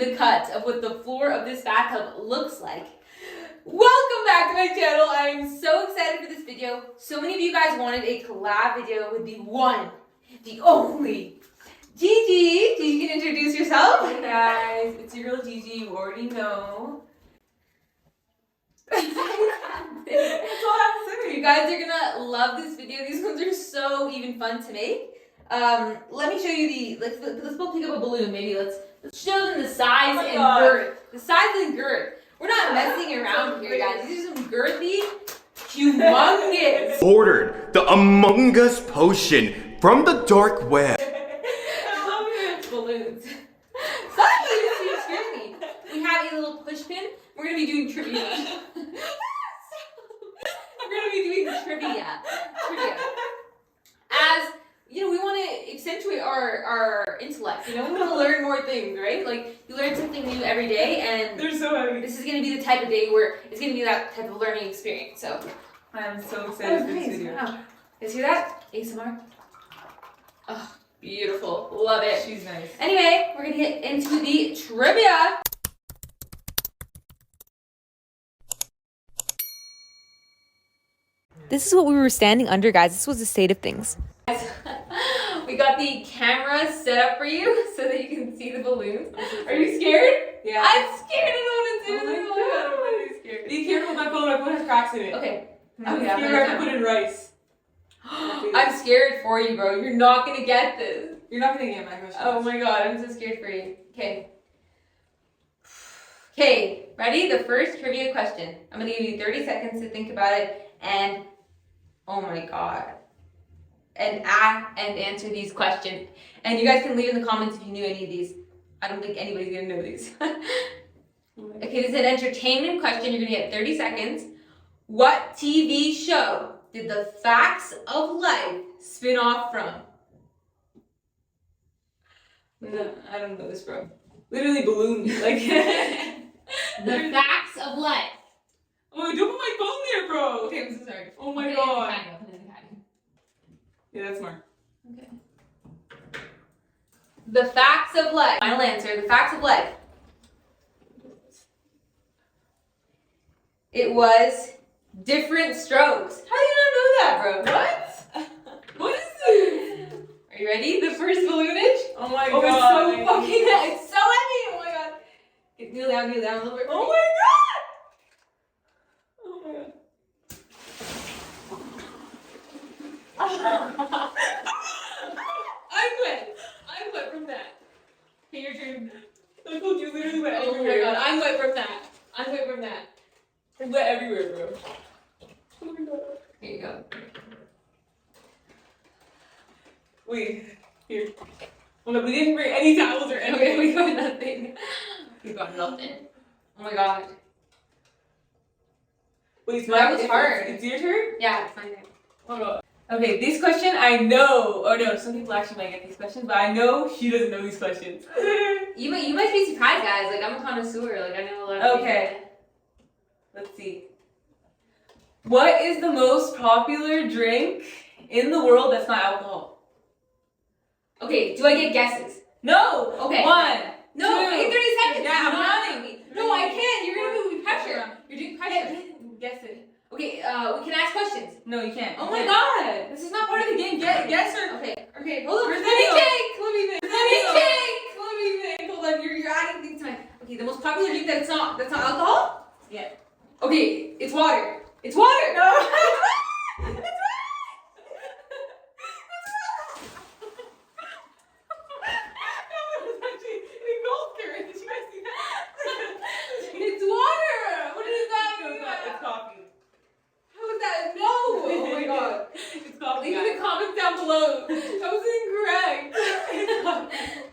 the cut of what the floor of this bathtub looks like. Welcome back to my channel. I am so excited for this video. So many of you guys wanted a collab video with the one, the only Gigi. Gigi, you can introduce yourself. Hey guys, it's your girl Gigi. You already know. That's all I have to say. You guys are gonna love this video. These ones are so even fun to make. Let me show you the. Let's both pick up a balloon. Maybe let's show them the size and girth. The size and girth. We're not messing around here, guys. These are some girthy, humongous. Ordered the Among Us potion from the dark web. I love it. Balloons. Sorry, you scared me. We have a little push pin. We're gonna be doing trivia. We're gonna be doing trivia. As you know, we want to accentuate our intellect. You know, we want to learn more things, right? Like you learn something new every day, and They're so heavy. this is gonna be the type of day where it's gonna be that type of learning experience. So I'm so excited for this video. Wow. You guys hear that? ASMR. Oh, beautiful. Love it. She's nice. Anyway, we're gonna get into the trivia. This is what we were standing under, guys. This was the state of things. We got the camera set up for you so that you can see the balloons. Are you scared? Yeah. I'm scared. I don't know what to do. Oh my god, I'm really scared. Be careful with my phone. My phone has cracks in it. Okay. I'm Okay, scared I have to put in rice. I'm scared for you, bro. You're not gonna get this. You're not gonna get my question. Oh my god, I'm so scared for you. Okay. Okay, ready? The first trivia question. I'm gonna give you 30 seconds to think about it and oh my god. And answer these questions. And you guys can leave in the comments if you knew any of these. I don't think anybody's gonna know these. Okay, this is an entertainment question. You're gonna get 30 seconds. What TV show did the Facts of Life spin off from? No, I don't know this, bro. Literally balloon me. Like The Facts of Life. Oh, don't put my phone there, bro. Okay, I'm so sorry. Oh my Put it in the god. caddy, I'll put it in the caddy. Yeah, that's smart. Okay. The Facts of Life. Final answer. The Facts of Life. It was Different Strokes. How do you not know that, bro? What? What is this? Are you ready? The first balloonage? Oh my Oh, god. it's so fucking heavy. It's so heavy. Oh my god. Kneel down a little bit. Oh my god. Oh my god. I'm wet. I'm wet from that. Okay, your turn. I told you literally wet Oh my everywhere. god. I'm wet from that. I'm wet from that. I'm wet everywhere, bro. Oh my god. Here you go. Wait, here. Oh no, we didn't bring any towels or anything. Okay, we got nothing. We got nothing. Oh my god. Wait, it's That my was it's- hard. It's your turn? Yeah, it's my turn. Oh god. Okay, this question I know. Oh no, some people actually might get these questions, but I know she doesn't know these questions. You might be surprised, guys. Like, I'm a connoisseur. Like, I know a lot of Okay. Let's see. What is the most popular drink in the world that's not alcohol? people. Okay, do I get guesses? No! Okay. 1. No, Two. okay, 30 seconds. Yeah, I'm You're not running. telling me. No, I can't. You're gonna put me pressure. You're doing pressure. Guess it. Okay, we can ask questions. No, you can't. Oh You my can't. god. This is not part of the game. Guess or Okay, hold on. Where's Let the me needle? think. Let me think. Where's the Let me needle? think. Let me think. Hold on. You're adding things to my. Okay, the most popular drink that's not alcohol? Yeah. Okay, it's water. It's water. No. It's water. It's water! What does that mean? It's coffee. How is that? No! Oh my god. It's coffee. Leave in the comments down below. That was incorrect.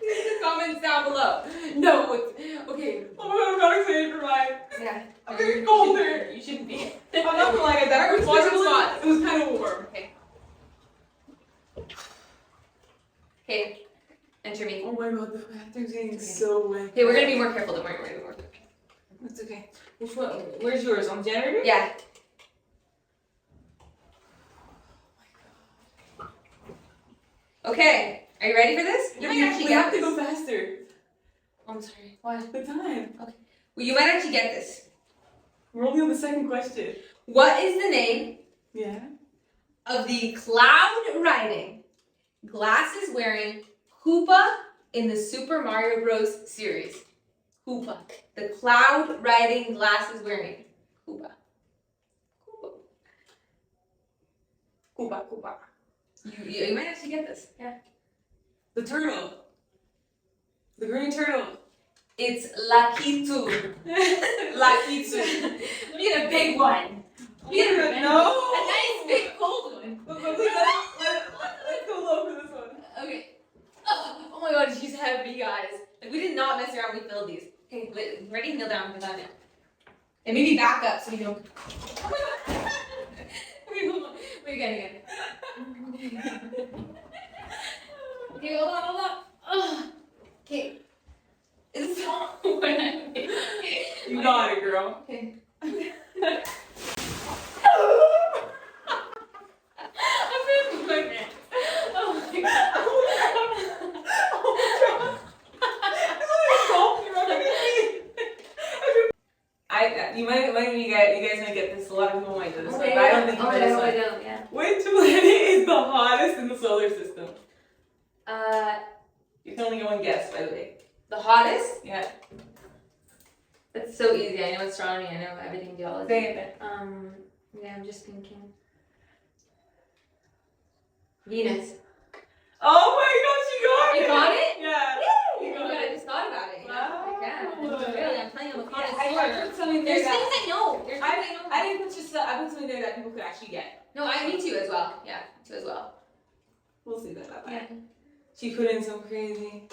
Leave in the comments down below. No, it's okay. Oh my god, I'm not excited for mine. Yeah. I'm getting colder. You shouldn't be. I'm not gonna lie, that was Watch the kind of spots. It was kind of warm. Okay. Okay. Enter me. Oh my god, the bathroom's getting so wet. Okay, we're gonna be more careful. Don't worry, we're gonna be more careful. That's okay. Which one? Where's yours? On the janitor? Yeah. Okay. Are you ready for this? You might actually we get have to this. go faster. Oh, I'm sorry. What? The time. Well, you might actually get this. We're only on the second question. What is the name Yeah. of the cloud riding, glasses wearing Koopa in the Super Mario Bros. Series? Koopa. The cloud riding, glasses wearing Koopa. Koopa. Koopa. You might actually get this. Yeah. The turtle. The green turtle. It's Lakitu. Lakitu. We get a big one. We get a nice big cold one. Let's go low for this one. Okay. Oh my god, she's heavy, guys. Like, we did not mess around. We filled these. Okay, ready? Kneel down for that now. And maybe back up so we don't. Okay, hold on. Wait, again. Okay, hold on. Ugh. Okay. It's so wet. You got it, girl. Okay. You guys might get this. A lot of people might do this, but I don't think you get this one. Yeah. Which planet is the hottest in the solar system? You can only go and guess, by the way. The hottest? Yeah. That's so easy. I know astronomy. I know everything geology. Say it then. Yeah, I'm just thinking. Venus. Oh my gosh, you got it! You got it? Yeah. You got it. I just thought about it. Wow. Yeah. Really, I'm telling you, I'm a I connoisseur. put something There's there things that I know. There's things I know. I didn't put just I put something there that people could actually get. No, me too as well. Yeah, me too as well. We'll see that about that. Yeah. She put in some crazy.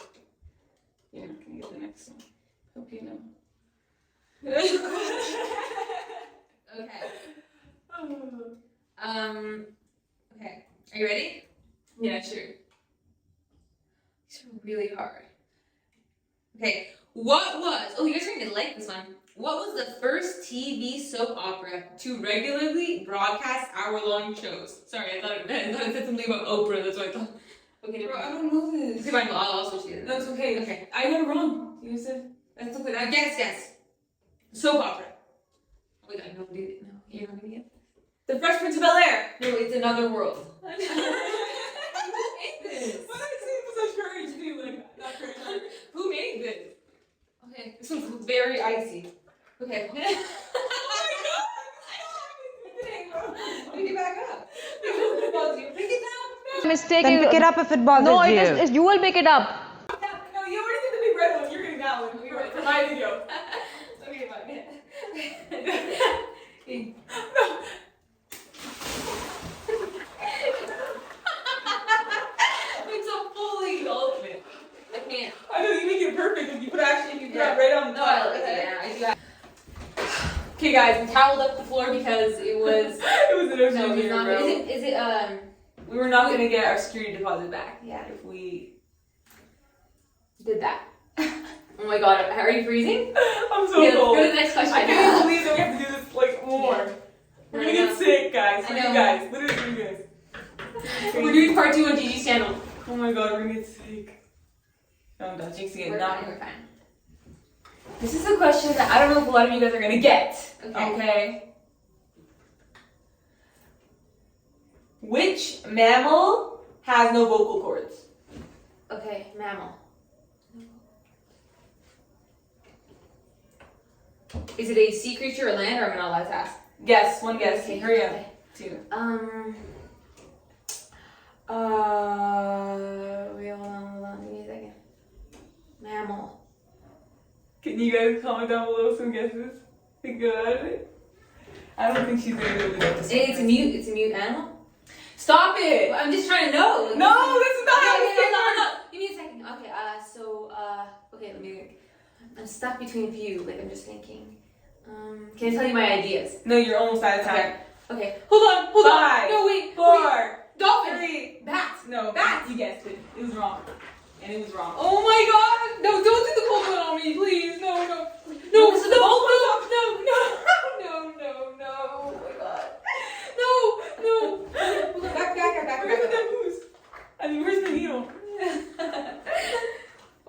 You're not gonna get the next one. Hope you know. Okay. Okay. Are you ready? Yeah, sure. These are really hard. Okay. What was? Oh, you guys are gonna like this one. What was the first TV soap opera to regularly broadcast hour-long shows? Sorry, I thought it said something about Oprah. That's what I thought. Okay, Bro, I don't know this. Okay, fine. Well, I'll also choose it. No, it's okay. Okay. I got it wrong. You said that's okay. Guess. Soap opera. Oh, wait, I know. No, you're not gonna get. The Fresh Prince of Bel-Air. No, it's Another World. Why did I say with such courage to do like that? Not courage. Who made this? Okay, this one's very icy. Okay. Oh my god! Pick it back up. Pick it down. Mistake. Then pick it up if it bothers No, you. it is. You will pick it up. No, you already did the big red one. You're getting that one. We were for my video. Okay, fine. No. It's a fully ultimate. I can't. I know you make it perfect if you put that right on the No, top. I like it. Yeah, I do. Okay, guys, we toweled up the floor because it was. It was an ocean No, it's not. bro. Is it? We were not gonna get our security deposit back. Yeah. If we Did that. Oh my god, are you freezing? I'm so Okay, cold. let's go to the next question. I can't believe that we have to do this like more. Yeah. We're gonna get sick, guys. For I you know. guys. Literally for you guys. We're doing part 2 on Gigi's channel. Oh my god, we're gonna get sick. No, I'm done jinxing it. We're Not. fine. We're fine. This is a question that I don't know if a lot of you guys are gonna get. Okay. Which mammal has no vocal cords? Okay, mammal. Is it a sea creature or land, or am I not allowed to ask? Guess. One guess. Okay, Hurry up. okay. 2. Wait, hold on. Give me a second. Mammal. Can you guys comment down below some guesses? Think about it. I don't think she's gonna be able to get this. It's a mute animal? Stop it! I'm just trying to know. No, this is not how Okay, it's no. Give me a second. Okay, okay, let me think. I'm stuck between a few, like I'm just thinking. Can I tell you my ideas? No, you're almost out of time. Okay. Hold on. 5, No, wait. 4, Dolphin. 3. Bats. No, Bats. you guessed it. It was wrong. And it was wrong. Oh my god. No, don't do the cold one on me, please. No. No, this is the cold one. No. Oh my god. No. Hold on, back. Where's the moose? I mean, where's the needle?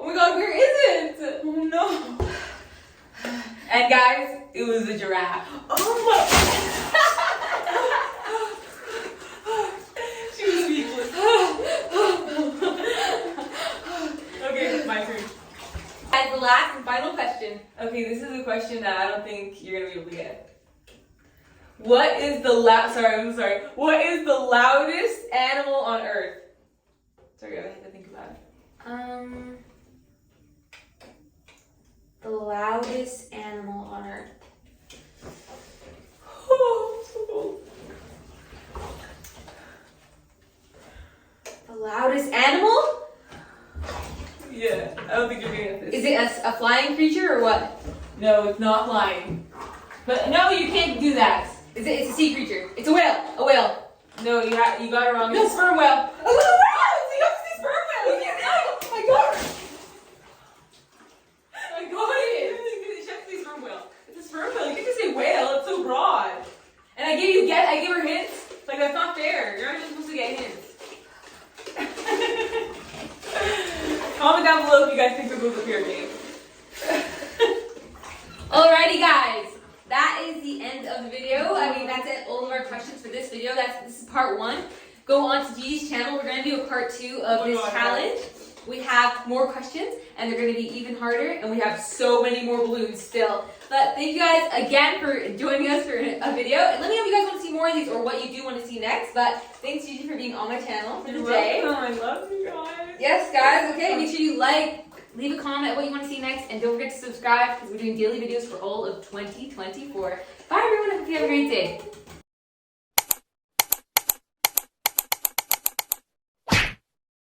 Oh my god, where is it? Oh And guys, it was a giraffe. Oh my. She was speechless. Okay, my turn. As the last and final question. Okay, this is a question that I don't think you're gonna be able to get. What is the What is the loudest animal on Earth? Sorry, I have to think about it. The loudest animal on Earth. The loudest animal? Yeah, I don't think you're gonna get this. Is it a flying creature or what? No, it's not flying. But no, you can't do that. It's a sea creature. It's a whale. A whale. No, you got it wrong. No, It's a sperm whale. A little whale. It's a sperm whale. You can't know. I got it. I got it. It's actually a sperm whale. It's a sperm whale. You can't just say whale. It's so broad. And I gave her hints. Like that's not fair. You're not even supposed to get hints. Comment down below if you guys think we're both a fair game. Alrighty, guys. That is the end of the video. I mean, that's it. All of our questions for this video. This is part 1. Go on to Gigi's channel. We're going to do a part 2 of this challenge. We have more questions, and they're going to be even harder, and we have so many more balloons still. But thank you guys again for joining us for a video. And let me know if you guys want to see more of these or what you do want to see next. But thanks, Gigi, for being on my channel for the day. I love you guys. Yes, guys. Okay, make sure you leave a comment what you want to see next, and don't forget to subscribe because we're doing daily videos for all of 2024. Bye, everyone. I hope you have a great day.